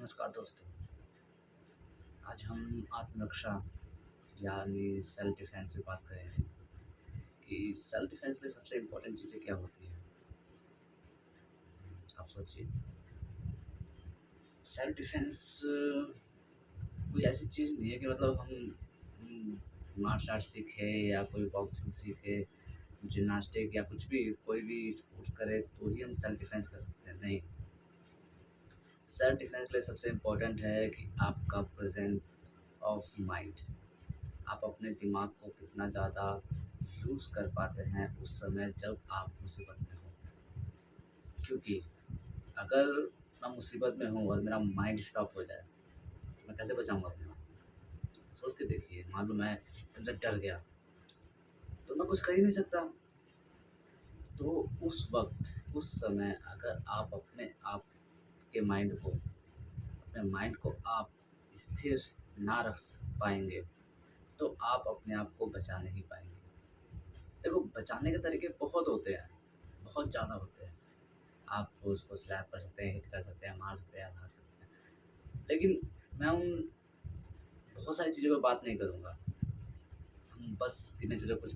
नमस्कार दोस्तों। आज हम आत्मरक्षा यानी सेल्फ डिफेंस पे बात करेंगे कि सेल्फ डिफेंस के लिए सबसे इम्पोर्टेंट चीज़ें क्या होती हैं। आप सोचिए, सेल्फ डिफेंस कोई ऐसी चीज़ नहीं है कि मतलब हम मार्शल आर्ट सीखें या कोई बॉक्सिंग सीखे, जिम्नास्टिक या कुछ भी कोई भी स्पोर्ट्स करे तो ही हम सेल्फ डिफेंस कर सकते हैं। नहीं, सेल्फ डिफेंस के लिए सबसे इम्पोर्टेंट है कि आपका प्रेजेंट ऑफ माइंड, आप अपने दिमाग को कितना ज़्यादा यूज़ कर पाते हैं उस समय जब आप मुसीबत में हो। क्योंकि अगर मैं मुसीबत में हूँ और मेरा माइंड स्टॉप हो जाए तो मैं कैसे बचाऊँगा अपने आप को? सोच के देखिए, मान लो मैं एकदम से डर गया तो मैं कुछ कर ही नहीं सकता। तो उस वक़्त, उस समय अगर आप अपने आप के माइंड को, अपने माइंड को आप स्थिर ना रख पाएँगे तो आप अपने आप को बचा नहीं पाएँगे। देखो, बचाने के तरीके बहुत होते हैं, बहुत ज़्यादा होते हैं। आप उसको स्लैप कर सकते हैं, हिट कर सकते हैं, मार सकते हैं, भाग सकते हैं। लेकिन मैं उन बहुत सारी चीज़ों पे बात नहीं करूँगा। हम बस गिने-चुने कुछ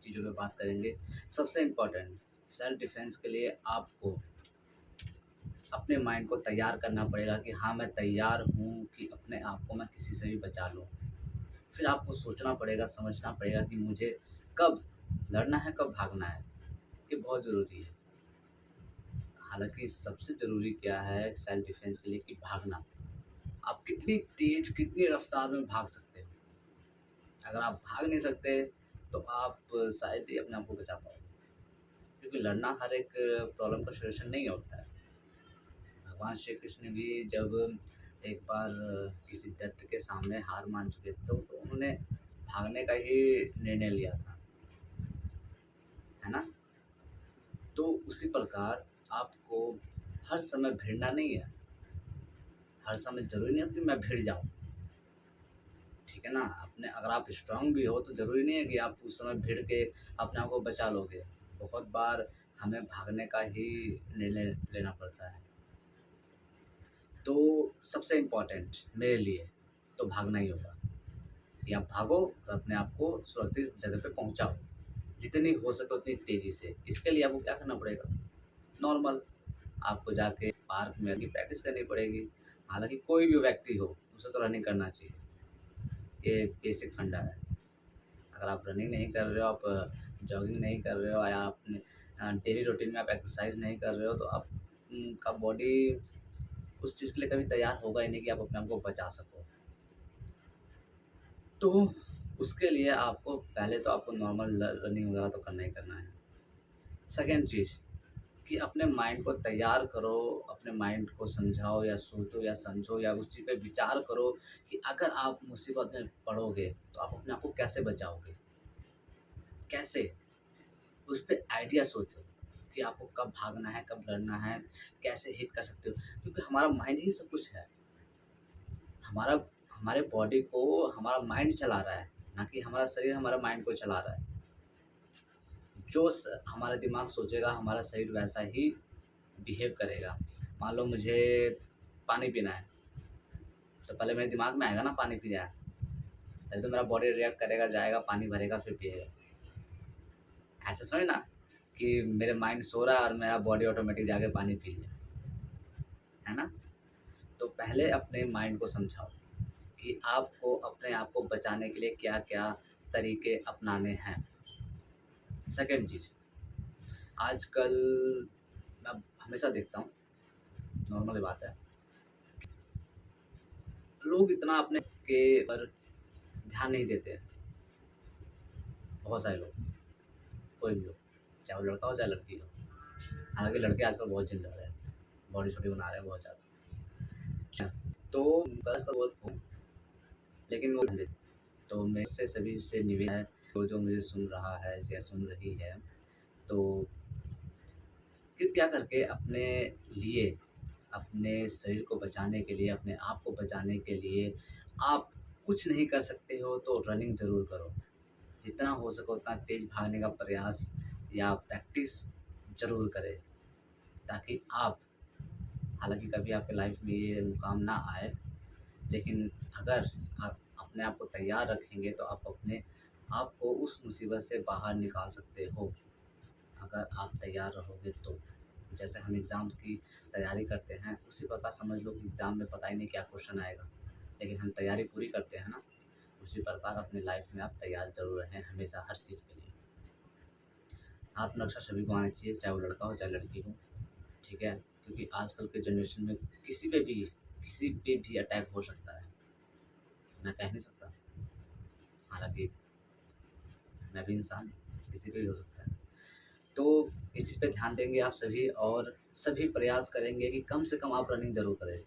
चीज़ों पे बात करेंगे। सबसे इम्पोर्टेंट, सेल्फ डिफेंस के लिए आपको अपने माइंड को तैयार करना पड़ेगा कि हाँ, मैं तैयार हूँ कि अपने आप को मैं किसी से भी बचा लूँ। फिर आपको सोचना पड़ेगा, समझना पड़ेगा कि मुझे कब लड़ना है, कब भागना है। ये बहुत ज़रूरी है। हालाँकि सबसे ज़रूरी क्या है सेल्फ डिफेंस के लिए कि भागना। आप कितनी तेज़, कितनी रफ़्तार में भाग सकते हो। अगर आप भाग नहीं सकते, तो आप शायद ही अपने आप को बचा पाओगे। क्योंकि लड़ना हर एक प्रॉब्लम का सॉल्यूशन नहीं होता है। भगवान श्री कृष्ण भी जब एक बार किसी दैत्य के सामने हार मान चुके थे, तो उन्होंने भागने का ही निर्णय लिया था, है ना? तो उसी प्रकार आपको हर समय भिड़ना नहीं है। हर समय ज़रूरी नहीं है कि मैं भिड़ जाऊँ। ठीक है ना? अपने अगर आप स्ट्रॉन्ग भी हो तो ज़रूरी नहीं है कि आप उस समय भिड़ के अपने आप को बचा लोगे। बहुत बार हमें भागने का ही निर्णय लेना पड़ता है। तो सबसे इम्पोर्टेंट मेरे लिए तो भागना ही होगा कि आप भागो और अपने आप को सुरक्षित जगह पे पहुँचाओ, जितनी हो सके उतनी तेज़ी से। इसके लिए आपको क्या करना पड़ेगा? नॉर्मल आपको जाके पार्क में की प्रैक्टिस करनी पड़ेगी। हालाँकि कोई भी व्यक्ति हो, उसे तो रनिंग करना चाहिए। ये बेसिक फंडा है। अगर आप रनिंग नहीं कर रहे हो, आप जॉगिंग नहीं कर रहे हो या अपने डेली रूटीन में आप एक्सरसाइज नहीं कर रहे हो तो आप का बॉडी उस चीज़ के लिए कभी तैयार होगा ही नहीं कि आप अपने आप को बचा सको। तो उसके लिए आपको पहले तो आपको नॉर्मल रनिंग वगैरह तो करना ही करना है। सेकंड चीज़ कि अपने माइंड को तैयार करो, अपने माइंड को समझाओ या सोचो या समझो या उस चीज़ पे विचार करो कि अगर आप मुसीबत में पड़ोगे, तो आप अपने आप को कैसे बचाओगे? कैसे? उस पे आइडिया सोचो कि आपको कब भागना है, कब लड़ना है, कैसे हिट कर सकते हो। क्योंकि हमारा माइंड ही सब कुछ है। हमारा हमारे बॉडी को हमारा माइंड चला रहा है, ना कि हमारा शरीर हमारा माइंड को चला रहा है। जो हमारा दिमाग सोचेगा, हमारा शरीर वैसा ही बिहेव करेगा। मान लो मुझे पानी पीना है, तो पहले मेरे दिमाग में आएगा ना पानी पीना है, तभी तो मेरा बॉडी रिएक्ट करेगा, जाएगा, पानी भरेगा, फिर पिएगा। ऐसा थोड़ी ना कि मेरे माइंड सो रहा है और मेरा बॉडी ऑटोमेटिक जाके पानी पी ले, है ना? तो पहले अपने माइंड को समझाओ कि आपको अपने आप को बचाने के लिए क्या-क्या तरीके अपनाने हैं। सेकंड चीज़, आजकल मैं हमेशा देखता हूँ, नॉर्मल बात है, लोग इतना अपने के पर ध्यान नहीं देते हैं। बहुत सारे लोग, कोई भी हो, चाहे वो लड़का हो, चाहे लड़की हो। हालाँकि लड़के आजकल बहुत जिम जा रहे हैं, बॉडी छोटी बना रहे हैं बहुत ज़्यादा। अच्छा, तो आजकल बहुत हूँ, लेकिन वो तो मेरे से सभी से निवेदन है, तो जो मुझे सुन रहा है या सुन रही है, तो कृपया करके अपने लिए, अपने शरीर को बचाने के लिए, अपने आप को बचाने के लिए आप कुछ नहीं कर सकते हो तो रनिंग ज़रूर करो। जितना हो सके उतना तेज़ भागने का प्रयास या प्रैक्टिस ज़रूर करें, ताकि आप हालाँकि कभी आपके लाइफ़ में ये मुकाम ना आए, लेकिन अगर आप अपने आप को तैयार रखेंगे तो आप अपने आप को उस मुसीबत से बाहर निकाल सकते हो, अगर आप तैयार रहोगे तो। जैसे हम एग्ज़ाम की तैयारी करते हैं, उसी प्रकार समझ लो कि एग्ज़ाम में पता ही नहीं क्या क्वेश्चन आएगा, लेकिन हम तैयारी पूरी करते हैं ना, उसी प्रकार अपनी लाइफ़ में आप तैयार ज़रूर रहें हमेशा हर चीज़ के लिए। आत्मरक्षा सभी को आनी चाहिए, चाहे वो लड़का हो चाहे लड़की हो, ठीक है? क्योंकि आजकल के जनरेशन में किसी पे भी अटैक हो सकता है, मैं कह नहीं सकता, हालाँकि मैं भी इंसान हूँ, किसी पे भी हो सकता है। तो इस चीज़ पे ध्यान देंगे आप सभी और सभी प्रयास करेंगे कि कम से कम आप रनिंग ज़रूर करें।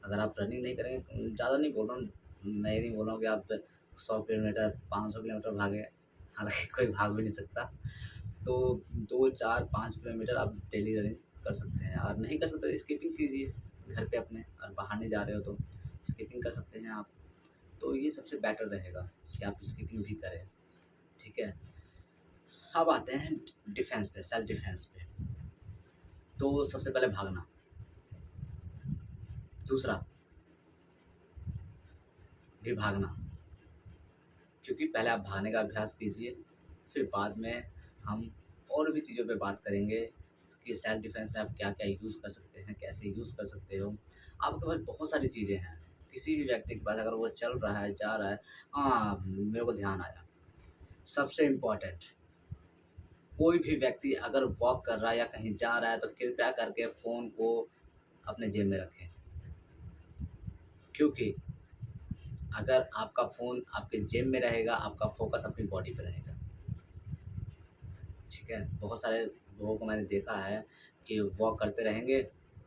अगर आप रनिंग नहीं करेंगे, ज़्यादा नहीं बोल रहा हूँ, मैं ये नहीं बोल रहा हूँ कि आप 100 किलोमीटर, 500 किलोमीटर भागें, हालाँकि कोई भाग भी नहीं सकता। तो 2, 4, 5 किलोमीटर आप डेली रनिंग कर सकते हैं और नहीं कर सकते तो स्किपिंग कीजिए घर पे अपने, और बाहर नहीं जा रहे हो तो स्किपिंग कर सकते हैं आप। तो ये सबसे बेटर रहेगा कि आप स्किपिंग भी करें, ठीक है? अब आते हैं डिफेंस पे, सेल्फ डिफेंस पे। तो सबसे पहले भागना, दूसरा भी भागना, क्योंकि पहले आप भागने का अभ्यास कीजिए, फिर बाद में हम और भी चीज़ों पे बात करेंगे कि सेल्फ डिफेंस में आप क्या-क्या यूज़ कर सकते हैं, कैसे यूज़ कर सकते हो। आपके पास बहुत सारी चीज़ें हैं, किसी भी व्यक्ति के पास अगर वो चल रहा है, जा रहा है, हाँ, मेरे को ध्यान आया, सबसे इम्पोर्टेंट, कोई भी व्यक्ति अगर वॉक कर रहा है या कहीं जा रहा है तो कृपया करके फ़ोन को अपने जेब में रखें, क्योंकि अगर आपका फ़ोन आपके जेब में रहेगा, आपका फ़ोकस अपनी बॉडी पे रहेगा, ठीक है? बहुत सारे लोगों को मैंने देखा है कि वॉक करते रहेंगे,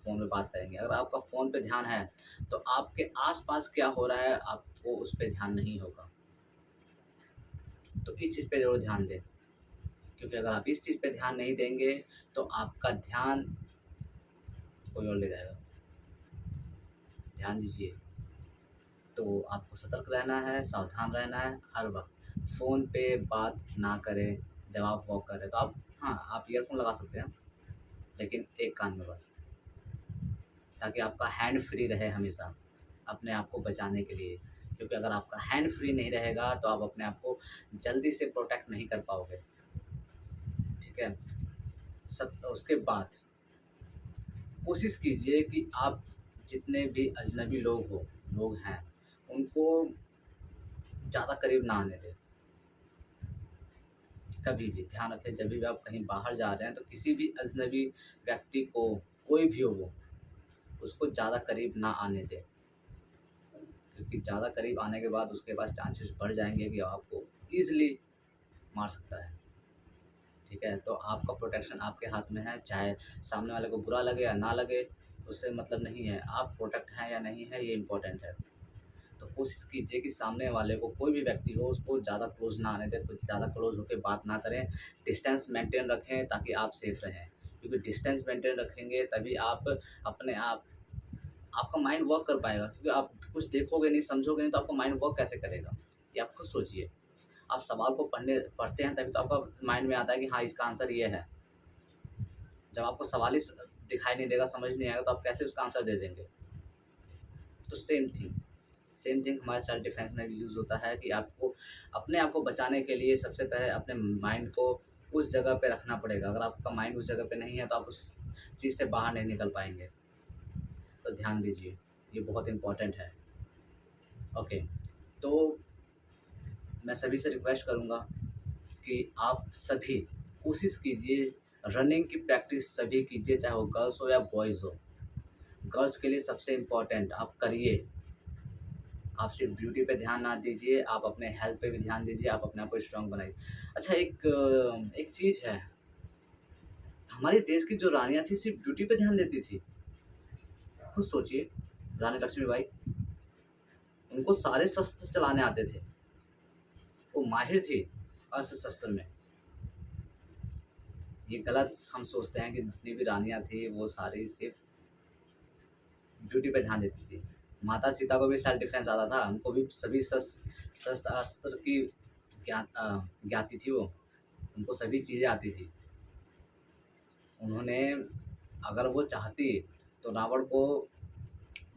फ़ोन में बात करेंगे। अगर आपका फ़ोन पे ध्यान है, तो आपके आस-पास क्या हो रहा है, आपको उस पे ध्यान नहीं होगा। तो इस चीज़ पे ज़रूर ध्यान दें, क्योंकि अगर आप इस चीज़ पे ध्यान नहीं देंगे, तो आपका ध्यान कोई और ले जाएगा। ध्यान दीजिए। तो आपको सतर्क रहना है, सावधान रहना है हर वक़्त। फ़ोन पे बात ना करें जब आप वॉक कर रहे हैं, तो आप हाँ, आप ईयरफ़ोन लगा सकते हैं, लेकिन एक कान में बस, ताकि आपका हैंड फ्री रहे हमेशा, अपने आप को बचाने के लिए। क्योंकि अगर आपका हैंड फ्री नहीं रहेगा, तो आप अपने आप को जल्दी से प्रोटेक्ट नहीं कर पाओगे, ठीक है? सब उसके बाद कोशिश कीजिए कि आप जितने भी अजनबी लोग हैं, उनको ज़्यादा करीब ना आने दें। कभी भी ध्यान रखें, जब भी आप कहीं बाहर जा रहे हैं तो किसी भी अजनबी व्यक्ति को, कोई भी हो वो, उसको ज़्यादा करीब ना आने दें, क्योंकि ज़्यादा करीब आने के बाद उसके पास चांसेस बढ़ जाएँगे कि आपको ईज़िली मार सकता है, ठीक है? तो आपका प्रोटेक्शन आपके हाथ में है, चाहे सामने वाले को बुरा लगे या ना लगे, उससे मतलब नहीं है, आप प्रोटेक्ट हैं या नहीं हैं ये इम्पोर्टेंट है। तो कोशिश कीजिए कि सामने वाले को, कोई भी व्यक्ति हो, उसको ज़्यादा क्लोज़ ना आने दें, कुछ ज़्यादा क्लोज़ होके बात ना करें, डिस्टेंस मेंटेन रखें ताकि आप सेफ़ रहें। क्योंकि डिस्टेंस मेंटेन रखेंगे तभी आप अपने आप, आपका माइंड वर्क कर पाएगा, क्योंकि आप कुछ देखोगे नहीं, समझोगे नहीं तो आपका माइंड वर्क कैसे करेगा? ये आप खुद सोचिए। आप सवाल को पढ़ते हैं तभी तो आपका माइंड में आता है कि हाँ, इसका आंसर ये है। जब आपको सवाल ही दिखाई नहीं देगा, समझ नहीं आएगा तो आप कैसे उसका आंसर दे देंगे? तो सेम थिंग हमारे सेल्फ डिफेंस में भी यूज़ होता है कि आपको अपने आप को बचाने के लिए सबसे पहले अपने माइंड को उस जगह पे रखना पड़ेगा। अगर आपका माइंड उस जगह पे नहीं है तो आप उस चीज़ से बाहर नहीं निकल पाएँगे। तो ध्यान दीजिए, ये बहुत इम्पोर्टेंट है। ओके, तो मैं सभी से रिक्वेस्ट करूँगा कि आप सभी कोशिश कीजिए, रनिंग की प्रैक्टिस सभी कीजिए, चाहे वो गर्ल्स हो या बॉयज़ हो। गर्ल्स के लिए सबसे इम्पोर्टेंट आप करिए। आप सिर्फ ब्यूटी पे ध्यान ना दीजिए, आप अपने हेल्थ पे भी ध्यान दीजिए, आप अपने आप को स्ट्रॉन्ग बनाइए। अच्छा, एक चीज़ है, हमारे देश की जो रानियाँ थी सिर्फ ब्यूटी पे ध्यान देती थी। खुद सोचिए, रानी लक्ष्मीबाई, उनको सारे शस्त्र चलाने आते थे, वो माहिर थी अस्त्र शस्त्र में। ये गलत हम सोचते हैं कि जितनी भी रानियाँ थी वो सारी सिर्फ ब्यूटी पे ध्यान देती थी। माता सीता को भी सेल्फ डिफेंस आता था, उनको भी सभी शस्त्र अस्त्र की ज्ञाति थी वो, उनको सभी चीज़ें आती थी। उन्होंने, अगर वो चाहती तो रावण को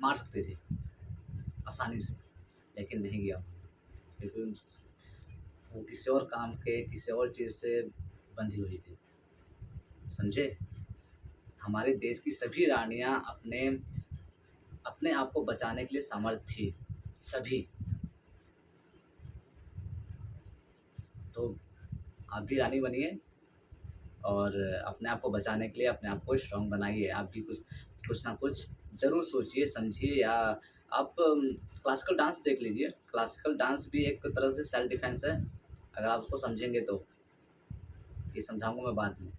मार सकते थे आसानी से, लेकिन नहीं किया उन्होंने, क्योंकि वो किसी और काम के, किसी और चीज़ से बंधी हुई थी, समझे? हमारे देश की सभी रानियाँ अपने अपने आप को बचाने के लिए समर्थ थी, सभी। तो आप भी रानी बनिए और अपने आप को बचाने के लिए अपने आप को स्ट्रॉन्ग बनाइए। आप भी कुछ ना कुछ ज़रूर सोचिए, समझिए, या आप क्लासिकल डांस देख लीजिए। क्लासिकल डांस भी एक तरह से सेल्फ डिफेंस है, अगर आप उसको समझेंगे तो। ये समझाऊँगा मैं बाद में।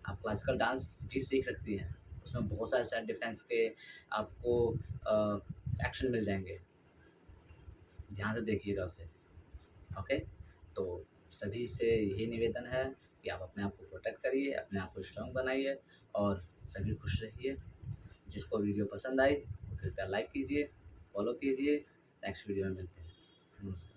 आप क्लासिकल डांस भी सीख सकती हैं, उसमें बहुत सारे सेल्फ डिफेंस के आपको एक्शन मिल जाएँगे। ध्यान से देखिएगा उसे, ओके? तो सभी से यही निवेदन है कि आप अपने आप को प्रोटेक्ट करिए, अपने आप को स्ट्रॉन्ग बनाइए और सभी खुश रहिए। जिसको वीडियो पसंद आई, वो कृपया लाइक कीजिए, फॉलो कीजिए। नेक्स्ट वीडियो में मिलते हैं। नमस्कार।